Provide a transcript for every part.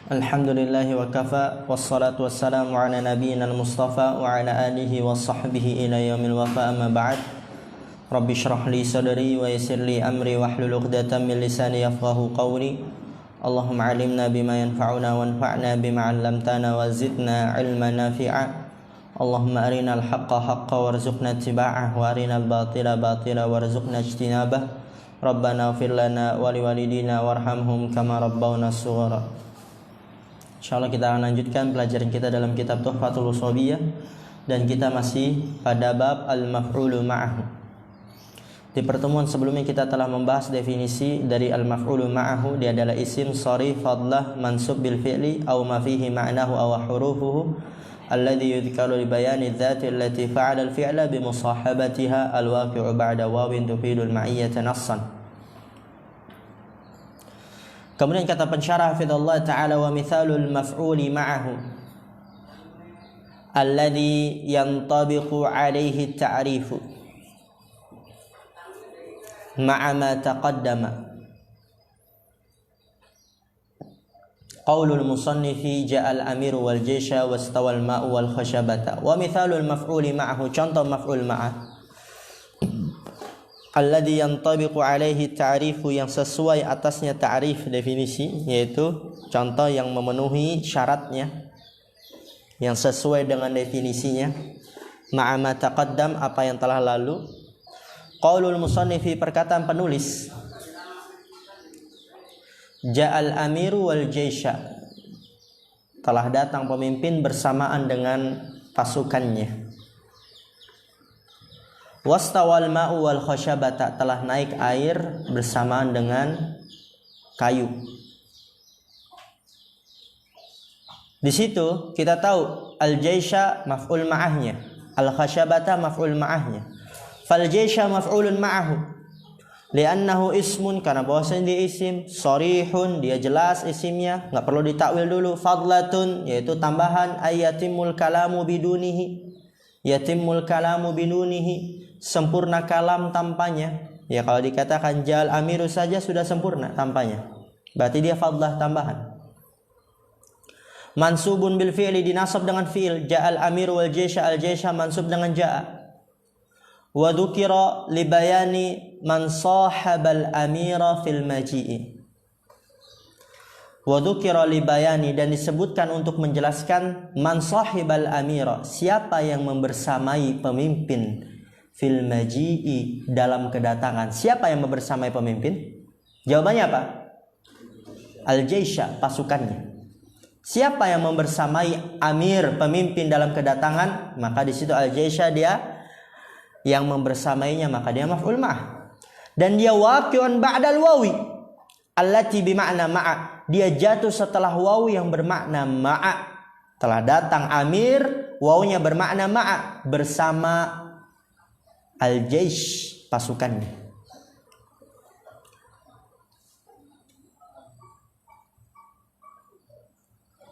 Alhamdulillahi wa kafa, wassalatu wassalamu ala nabiyyina al-mustafa wa ala alihi wa sahbihi ila yaumil wafa, amma ba'd. Rabbi shrah li sadri wa yassir li amri wahlul 'uqdatam min lisani yafqahu qawli. Allahumma 'allimna bima yanfa'una wanfa'na bima 'allamtana wa zidna 'ilman nafi'a. Allahumma arinal haqqa haqqa warzuqna ittiba'ah wa arinal batila batila warzuqna ijtinabah. Rabbana ighfir lana wa liwalidina warhamhum kama rabbawna shighara. Insyaallah kita akan lanjutkan pelajaran kita dalam kitab Tuhfatul Ushobiyah, dan kita masih pada bab al-maf'ulu ma'ahu. Di pertemuan sebelumnya kita telah membahas definisi dari al-maf'ulu ma'ahu. Dia adalah isim sharif fadlah mansub bil fi'li aw ma fihi ma'nahu aw hurufuhu alladhi yudhkaru li bayani dzati allati fa'ala al-fi'la bi musahabatiha al-waqi'u ba'da wawin tufidu al-ma'iyyata nassan. Kemudian kata pensyarah hafizallahu ta'ala, wa mithalul maf'uli ma'ahu alladhi yantabiqu alaihi ta'rifu ma'a ma taqaddama qaulul musannifi ja'al amiru wal jaysha wastawal ma'u wal khashabata. Wa mithalul maf'uli ma'ahu, contoh maf'ul ma'ah, alladhi yantabiqu alaihi ta'rifu, yang sesuai atasnya ta'rif, definisi, yaitu contoh yang memenuhi syaratnya, yang sesuai dengan definisinya, ma'a ma taqaddam, apa yang telah lalu. Qaulul musannifi, perkataan penulis, ja'al amiru wal jaysha, telah datang pemimpin bersamaan dengan pasukannya. Wastawal ma'u wal khashabata, telah naik air bersamaan dengan kayu. Di situ kita tahu al-jaysha maf'ul ma'ahnya, al-khashabata maf'ul ma'ahnya. Fal jaysha maf'ulun ma'ahu li'annahu ismun, karena bahwasanya dia isim, sharihun, dia jelas isimnya, enggak perlu ditakwil dulu. Fadlatun, yaitu tambahan, ayatimul kalamu bidunihi, yatimul kalamu bidunihi, sempurna kalam tanpanya. Ya, kalau dikatakan ja'al amiru saja sudah sempurna tanpanya, berarti dia fadlah tambahan. Mansubun bil fi'li, dinasab dengan fi'il, ja'al amiru wal jaysha, al jaysha mansub dengan ja'a. Wa dzukira li bayani man sahabal amira fil maji'i. Wa dzukira li bayani, dan disebutkan untuk menjelaskan man sahibal amira, siapa yang membersamai pemimpin, fil maji'i, dalam kedatangan. Siapa yang membersamai pemimpin? Jawabannya apa? Al-jaysha, pasukannya. Siapa yang membersamai amir, pemimpin, dalam kedatangan? Maka di situ al-jaysha, dia yang membersamainya, maka dia maf'ul ma'ah. Dan dia waqi'un ba'dal wawi allati bima'na ma'a, dia jatuh setelah wawu yang bermakna ma'a. Telah datang amir, wawunya bermakna ma'a, bersama al-jaysh, pasukannya.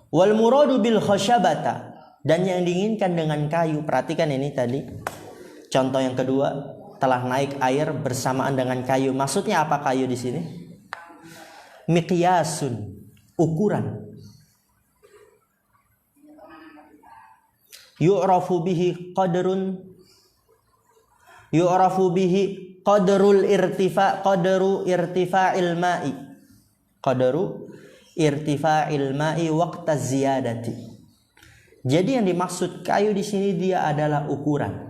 Wal muradu bil khashabata, dan yang diinginkan dengan kayu, perhatikan ini tadi contoh yang kedua, telah naik air bersamaan dengan kayu. Maksudnya apa kayu di sini? Miqyasun, ukuran. Yu'rafu bihi qadrun, yu'rafu bihi qadrul irtifa, qadru irtifa'il ma'i, qadru irtifa'il ma'i waqta ziyadati. Jadi yang dimaksud kayu di sini dia adalah ukuran.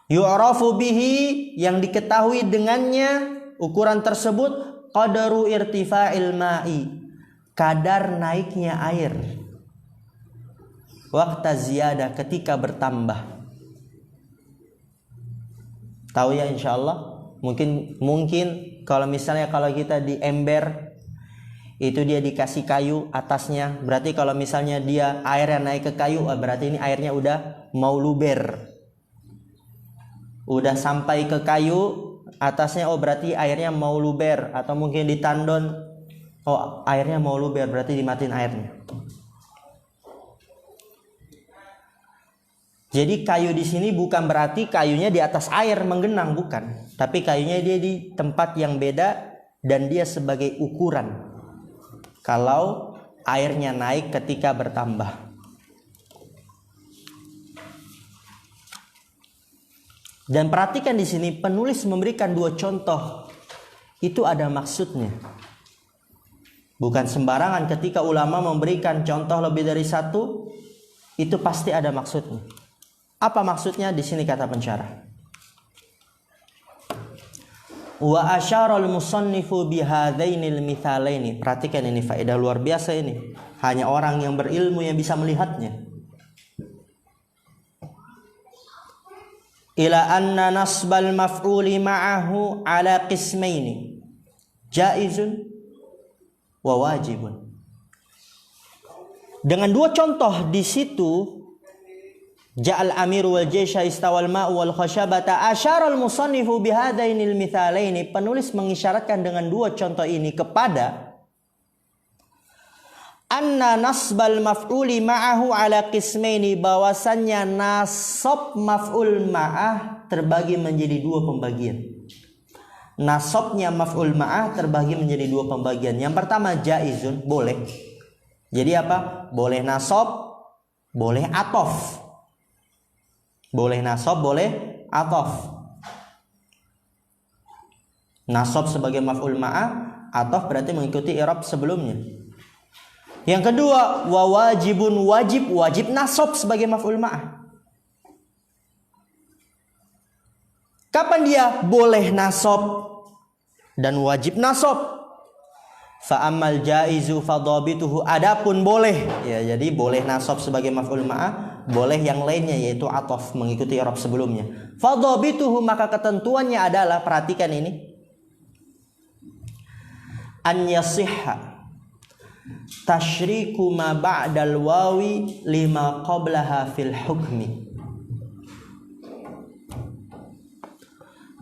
Yu'rafu bihi, yang diketahui dengannya ukuran tersebut, qadru irtifa'il ma'i, kadar naiknya air, waqta ziyadah, ketika bertambah. Tahu ya insyaallah. Mungkin kalau misalnya kalau kita di ember itu dia dikasih kayu atasnya, berarti kalau misalnya dia airnya naik ke kayu, berarti ini airnya udah mau luber, udah sampai ke kayu atasnya, berarti airnya mau luber. Atau mungkin di tandon, airnya mau luber, berarti dimatiin airnya. Jadi kayu di sini bukan berarti kayunya di atas air menggenang, bukan. Tapi kayunya dia di tempat yang beda, dan dia sebagai ukuran kalau airnya naik ketika bertambah. Dan perhatikan di sini penulis memberikan 2 contoh. Itu ada maksudnya. Bukan sembarangan ketika ulama memberikan contoh lebih dari 1, itu pasti ada maksudnya. Apa maksudnya? Di sini kata pensyarah. Wa asyaral musannifu bihadzainil mithalaini. Perhatikan ini faedah luar biasa ini. Hanya orang yang berilmu yang bisa melihatnya. Ila anna nasbal maf'uli ma'ahu ala qismaini jaizun wa wajibun. Dengan 2 contoh di situ, ja'al amiru wal jaysha istawal ma'u wal khashabata asyaral musannifu bihadainil mithalaini. Penulis mengisyaratkan dengan 2 contoh ini kepada anna nasbal maf'uli ma'ahu ala qismaini, bahwasannya nasab maf'ul ma'ah terbagi menjadi 2 pembagian. Nasabnya maf'ul ma'ah terbagi menjadi 2 pembagian. Yang pertama jaizun, boleh. Jadi apa? Boleh nasab, boleh atof. Boleh nasab, boleh atof. Nasab sebagai maf'ul ma'ah, atof berarti mengikuti i'rab sebelumnya. Yang kedua, wa wajibun, wajib nasab sebagai maf'ul ma'ah. Kapan dia boleh nasab dan wajib nasab? Fa ammal jaizu fadhabituhu, adapun boleh, ya jadi boleh nasab sebagai maf'ul ma'ah, boleh yang lainnya yaitu atof mengikuti i'rab sebelumnya. Fadhabituhu, maka ketentuannya adalah, perhatikan ini, an yasihha tashriku ma ba'dal wawi lima qablaha fil hukmi.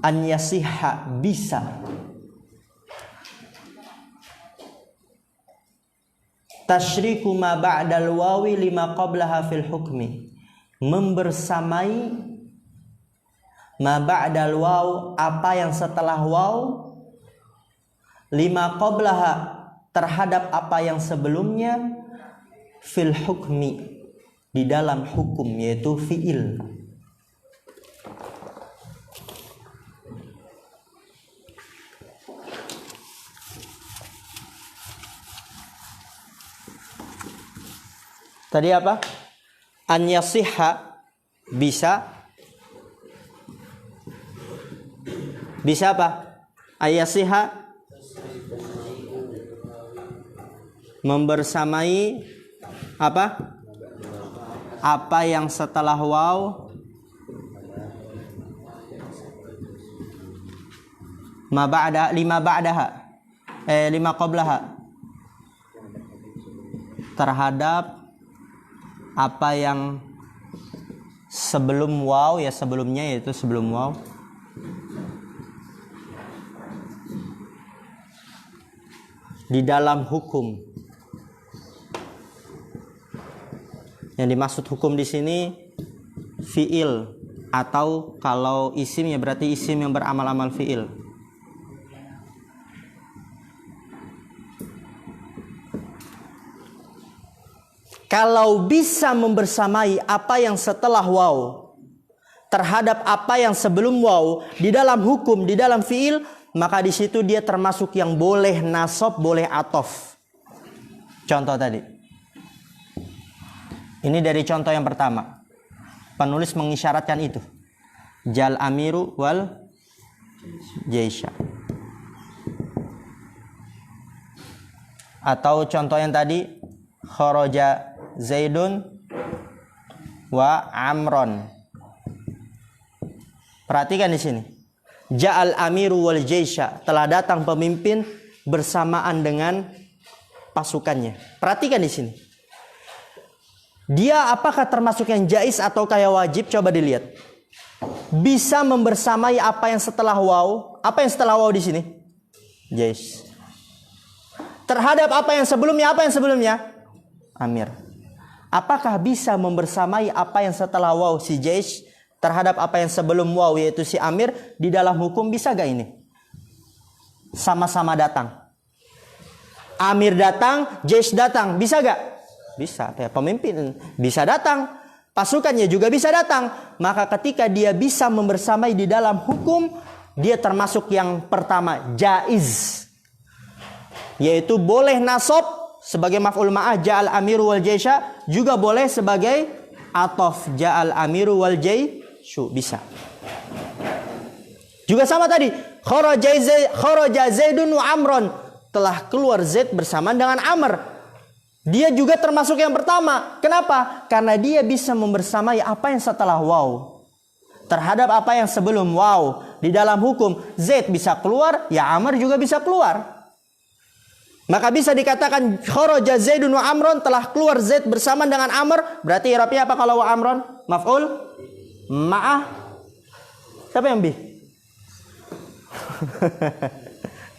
An yasihha, bisa, tashriku ma ba'dal wawi lima qablaha fil hukmi, membersamai ma ba'dal waw, apa yang setelah waw, lima qablaha, terhadap apa yang sebelumnya, fil hukmi, di dalam hukum, yaitu fi'il. Tadi apa? An yasihha, bisa. Bisa apa? Ayasihha, membersamai apa? Apa yang setelah waw, ma ba'da, lima ba'daha, lima qablaha, terhadap apa yang sebelum waw, ya sebelumnya, yaitu sebelum waw. Di dalam hukum. Yang dimaksud hukum di sini fiil, atau kalau isim ya berarti isim yang beramal-amal fiil. Kalau bisa membersamai apa yang setelah waw terhadap apa yang sebelum waw di dalam hukum, di dalam fiil, maka di situ dia termasuk yang boleh nasab, boleh atof. Contoh tadi. Ini dari contoh yang pertama. Penulis mengisyaratkan itu. Jal amiru wal jaysha. Atau contoh yang tadi, kharaja Zaidun wa Amron. Perhatikan di sini. Ja'al amiru wal jaysha, telah datang pemimpin bersamaan dengan pasukannya. Perhatikan di sini. Dia apakah termasuk yang jaiz atau kayak wajib? Coba dilihat. Bisa membersamai apa yang setelah waw. Apa yang setelah waw di sini? Jaiz. Terhadap apa yang sebelumnya? Apa yang sebelumnya? Amir. Apakah bisa membersamai apa yang setelah waw si jaiz terhadap apa yang sebelum waw yaitu si amir di dalam hukum? Bisa gak ini? sama-sama datang. Amir datang, jaysh datang, bisa gak? Bisa, pemimpin bisa datang, pasukannya juga bisa datang. Maka ketika dia bisa membersamai di dalam hukum, dia termasuk yang pertama, jaiz. Yaitu boleh nasab sebagai maf'ul ma'ah ja'al amiru wal jaysha, juga boleh sebagai atof ja'al amiru wal jayshu, bisa. Juga sama tadi, kharaja Zaidun wa Amron, telah keluar Zaid bersamaan dengan Amr. Dia juga termasuk yang pertama. Kenapa? Karena dia bisa membersamai apa yang setelah waw terhadap apa yang sebelum waw. Di dalam hukum, Zaid bisa keluar, ya Amr juga bisa keluar. Maka bisa dikatakan kharaja Zaidun wa Amron, telah keluar Zaid bersamaan dengan Amr. Berarti i'rabnya apa kalau wa Amron? Maf'ul ma'ah. Siapa yang bi?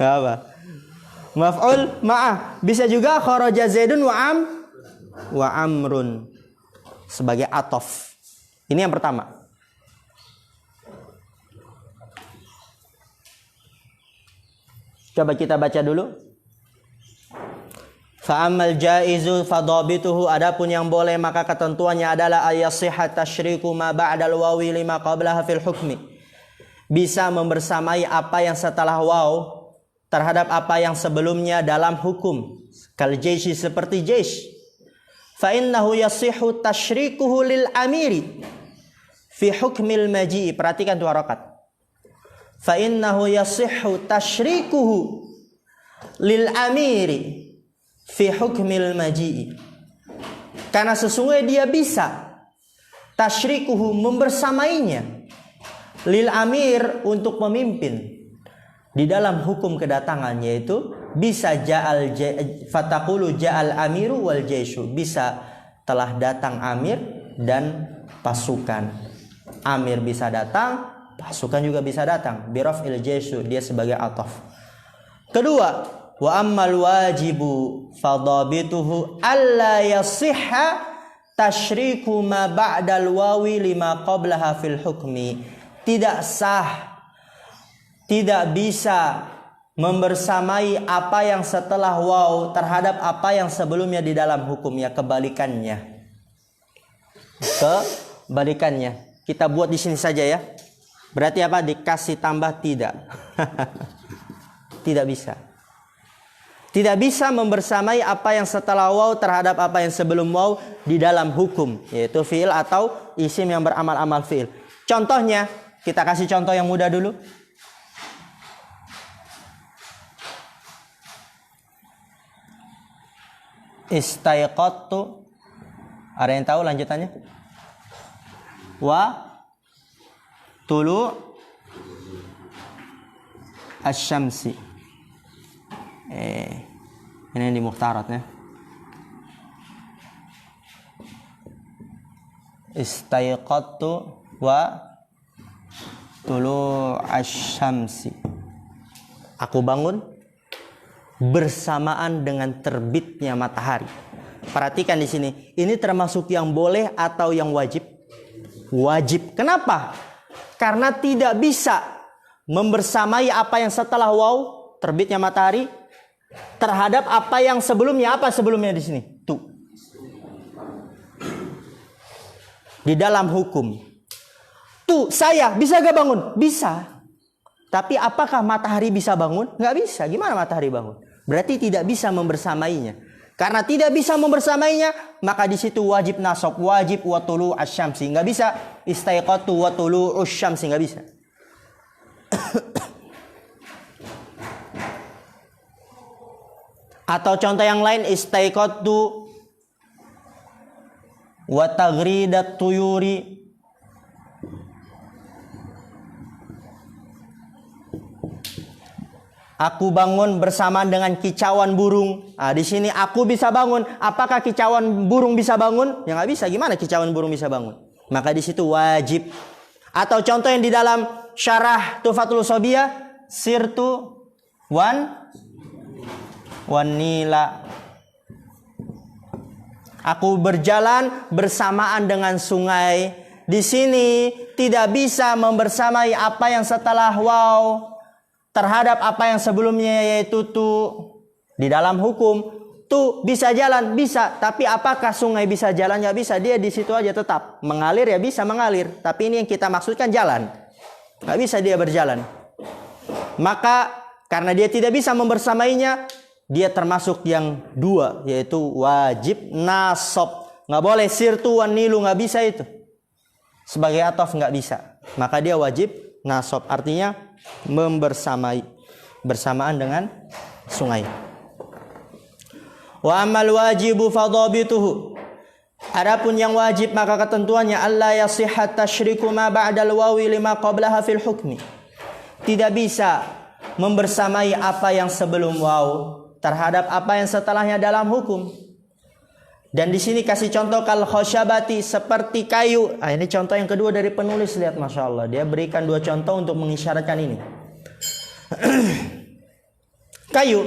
Apa? Maf'ul ma'ah. Bisa juga kharaja Zaidun wa Amrun sebagai atof. Ini yang pertama. Coba kita baca dulu. Fa'amal jaizu fadhabituhu, adapun yang boleh maka ketentuannya adalah ayasihhat tasyriku ma ba'dal wawi lima qablaha fil hukmi. Bisa membersamai apa yang setelah waw terhadap apa yang sebelumnya dalam hukum. Kal jayshi, seperti jaysh. Fa innahu yasihhu tasyrikuhu lil amiri fi hukmil maji'i. Perhatikan tuh harakat. Fa innahu yasihhu tasyrikuhu lil amiri fi hukmil maji'i. Karena sesungguhnya dia bisa tasyrikuhu, membersamainya, lil amir, untuk pemimpin, di dalam hukum kedatangan, yaitu bisa fatakulu ja'al amiru wal jayshu, bisa telah datang amir dan pasukan. Amir bisa datang, pasukan juga bisa datang. Biraf'il jayshu, dia sebagai ataf. Kedua, wa ammal wajibu fadhabituhu alla yasihha tasyriku ma ba'dal wawi lima qablaha fil hukmi. Tidak sah, tidak bisa membersamai apa yang setelah waw terhadap apa yang sebelumnya di dalam hukumnya. Kebalikannya. Kita buat di sini saja ya. Berarti apa? Dikasih tambah tidak. Tidak bisa. Tidak bisa membersamai apa yang setelah waw terhadap apa yang sebelum waw di dalam hukum, yaitu fi'il atau isim yang beramal-amal fi'il. Contohnya, kita kasih contoh yang mudah dulu. Istaiqattu, ada yang tahu lanjutannya? Wa tulu asy-syamsi. Ini di mukhtarat ya. Istaiqattu wa tulu asy-syamsi. Aku bangun bersamaan dengan terbitnya matahari. Perhatikan di sini, ini termasuk yang boleh atau yang wajib? Wajib. Kenapa? Karena tidak bisa membersamai apa yang setelah waw, terbitnya matahari, terhadap apa yang sebelumnya. Apa sebelumnya di sini? Tuh. Di dalam hukum. Tuh, saya bisa gak bangun? Bisa. Tapi apakah matahari bisa bangun? Nggak bisa. Gimana matahari bangun? Berarti tidak bisa membersamainya. Karena tidak bisa membersamainya, maka di situ wajib nasab, wajib wa tulu asy-syamsi. Nggak bisa istaiqatu wa tulu asy-syamsi, nggak bisa. Atau contoh yang lain, istaiqatu wa taghridat tuyuri. Aku bangun bersamaan dengan kicauan burung. Nah, di sini aku bisa bangun. Apakah kicauan burung bisa bangun? Ya nggak bisa. Gimana kicauan burung bisa bangun? Maka di situ wajib. Atau contoh yang di dalam syarah Tuhfatul Shobiyah, sirtu wan nila. Aku berjalan bersamaan dengan sungai. Di sini tidak bisa membersamai apa yang setelah waw. terhadap apa yang sebelumnya, yaitu tuh di dalam hukum tuh bisa jalan, bisa. Tapi apakah sungai bisa jalan? Nggak bisa. Dia di situ aja tetap mengalir, ya bisa mengalir. Tapi ini yang kita maksudkan jalan. Nggak bisa dia berjalan. Maka karena dia tidak bisa membersamainya, dia termasuk yang dua, yaitu wajib nasab. Nggak boleh sirtu wan nilu, nggak bisa itu. Sebagai atof nggak bisa. Maka dia wajib nasab. Artinya bersamaan dengan sungai. Wa amal wajibu fadhabituhu. Adapun yang wajib maka ketentuannya alla yasihhat tasyriku ma ba'dal wawi lima qablaha fil hukmi. Tidak bisa membersamai apa yang sebelum waw terhadap apa yang setelahnya dalam hukum. Dan di sini kasih contoh kal khosyabati, seperti kayu. Ini contoh yang kedua dari penulis, lihat Masya Allah. Dia berikan dua contoh untuk mengisyaratkan ini. Kayu.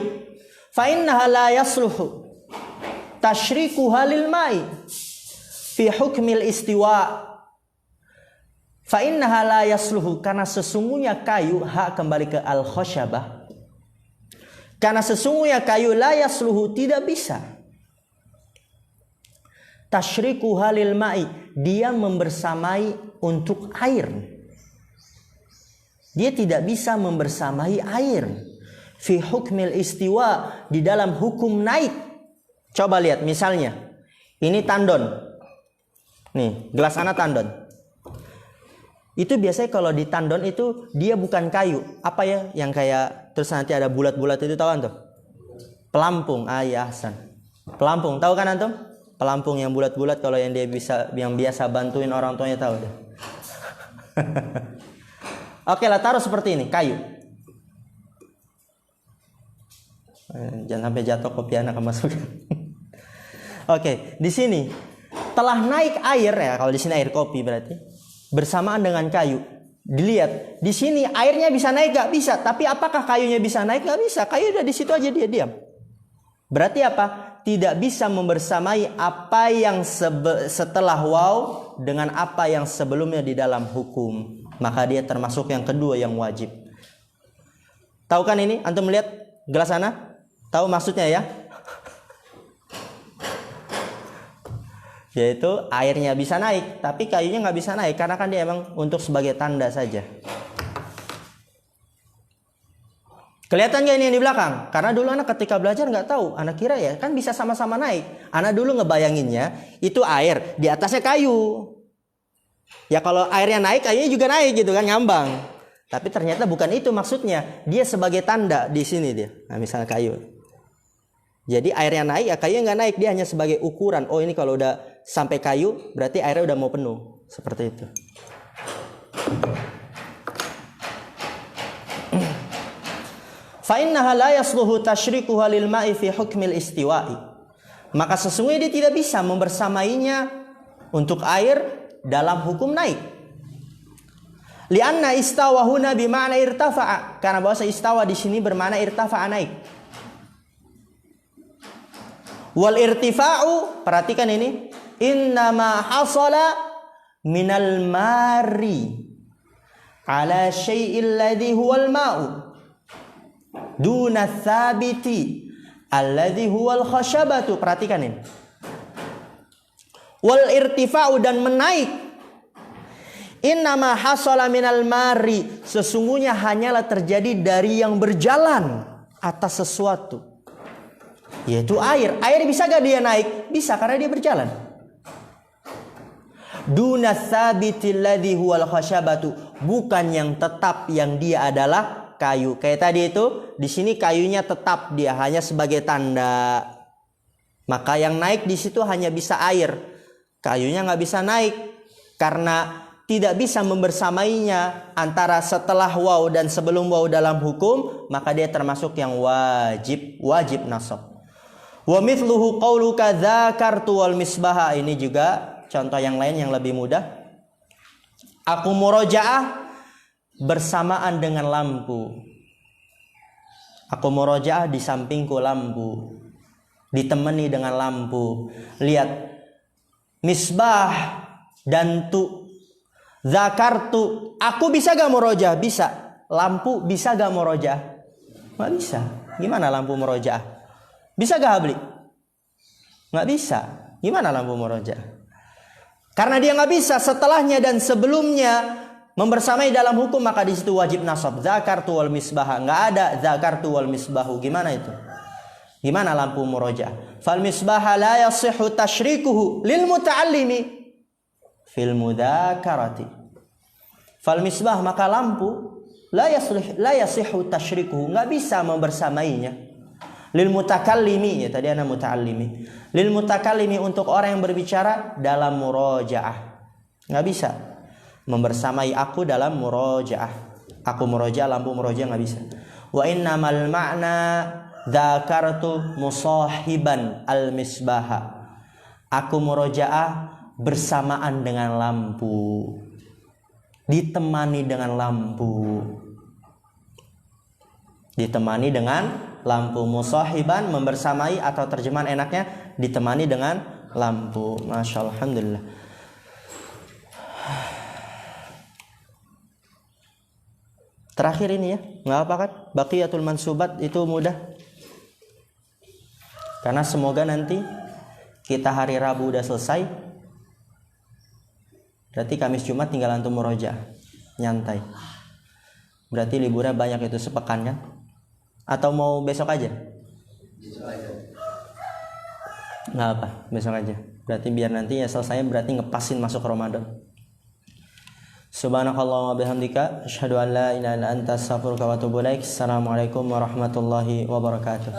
Fa innaha la yasluhu tasyrikuha lil ma'i fi hukmil istiwa. Fa innaha la yasluhu, karena sesungguhnya kayu, hak kembali ke al khosyabah. Karena sesungguhnya kayu la yasluhu, tidak bisa. Tasyriku halil ma'i, dia membersamai untuk air. Dia tidak bisa membersamai air. Fi hukmil istiwa, di dalam hukum naik. Coba lihat misalnya, ini tandon. Nih, gelas anak tandon. Itu biasanya kalau di tandon itu dia bukan kayu. Apa ya yang kayak terus nanti ada bulat-bulat itu, tahu antum? Pelampung. Ya Hasan. Pelampung, tahu kan antum? Pelampung yang bulat-bulat, kalau yang biasa bantuin orang tuanya tahu deh. Oke lah, taruh seperti ini, kayu. Jangan sampai jatuh kopi anak kemasukan. Oke, di sini telah naik air ya, kalau di sini air kopi berarti bersamaan dengan kayu. Dilihat di sini airnya bisa naik gak? Bisa. Tapi apakah kayunya bisa naik? Gak bisa. Kayu udah di situ aja, dia diam. Berarti apa? Tidak bisa membersamai apa yang setelah waw dengan apa yang sebelumnya di dalam hukum. Maka dia termasuk yang kedua yang wajib. Tahu kan ini? Antum melihat gelas sana? Tahu maksudnya ya? Yaitu airnya bisa naik, tapi kayunya nggak bisa naik karena kan dia emang untuk sebagai tanda saja. Kelihatan gak ini yang di belakang? Karena dulu anak ketika belajar nggak tahu, anak kira ya kan bisa sama-sama naik. Anak dulu ngebayanginnya itu air, di atasnya kayu. Ya kalau airnya naik, kayunya juga naik gitu kan, ngambang. Tapi ternyata bukan itu maksudnya. Dia sebagai tanda di sini dia. Nah misalnya kayu. Jadi airnya naik, ya kayunya nggak naik, dia hanya sebagai ukuran. Oh ini kalau udah sampai kayu, berarti airnya udah mau penuh. Seperti itu. Fa innaha la yasluhu tasyrikuha lil ma'i fi hukmil istiwa'i. Maka sesungguhnya dia tidak bisa membersamainya untuk air dalam hukum naik. Lianna istawa huna bima'na irtafa'a. Karena bahasa istawa di sini bermakna irtafa'a, naik. Wal irtifa'u, perhatikan ini, innama hasala minal mari ala syai'il ladzi huwal ma'u duna thabiti alladhi huwal khashabatu. Perhatikan ini. Wal irtifa'u, dan menaik. Innama hasala minal mari, sesungguhnya hanyalah terjadi dari yang berjalan atas sesuatu, yaitu air. Air bisa gak dia naik? Bisa, karena dia berjalan. Duna thabiti alladhi huwal khashabatu, bukan yang tetap, yang dia adalah kayu. Kayak tadi itu, di sini kayunya tetap, dia hanya sebagai tanda. Maka yang naik di situ hanya bisa air. Kayunya nggak bisa naik karena tidak bisa membersamainya antara setelah waw dan sebelum waw dalam hukum. Maka dia termasuk yang wajib nasab. Wa mithluhu qauluka dzakartu wal misbaha. Ini juga contoh yang lain yang lebih mudah. Aku murojaah bersamaan dengan lampu. Aku murojaah di sampingku lampu, ditemani dengan lampu. Lihat, misbah dan tu, zakartu. Aku bisa gak murojaah? Bisa. lampu bisa gak murojaah? Nggak bisa. Gimana lampu murojaah? Bisa gak Habli? Nggak bisa. Gimana lampu murojaah? Karena dia nggak bisa setelahnya dan sebelumnya membersamai dalam hukum, maka di situ wajib nasab. Zakartu wal misbah. Nggak ada zakartu wal misbahu. Gimana itu? Gimana lampu murojaah? Fal misbah la yasihhu tasyrikuhu lil muta'allimi fil mudzakarati. Fal misbah, maka lampu la yasihhu tasyrikuhu, nggak bisa membersamainya. Lil mutakallimi, ya tadi ana muta'allimi. Lil mutakallimi, untuk orang yang berbicara dalam murojaah. Nggak bisa membersamai aku dalam murojaah. Aku murojaah, lampu murojaah nggak bisa. Wa innamal ma'na dzakartu musahiban al-misbaha. Aku murojaah bersamaan dengan lampu, ditemani dengan lampu. Ditemani dengan lampu. Musahiban, membersamai, atau terjemahan enaknya ditemani dengan lampu. Masya Allah, alhamdulillah. Terakhir ini ya, nggak apa kan? Baqiyatul mansubat itu mudah. Karena semoga nanti kita hari Rabu udah selesai. Berarti Kamis Jumat tinggal antum murojaah, nyantai. Berarti liburnya banyak, itu sepekan kan? Atau mau besok aja? Besok aja. Nggak apa, besok aja. Berarti biar nanti ya selesai, berarti ngepasin masuk Ramadan. Subhanakallahumma bihamdika asyhadu an la ilaha illa anta astaghfiruka wa atubu ilaik. Assalamualaikum warahmatullahi wabarakatuh.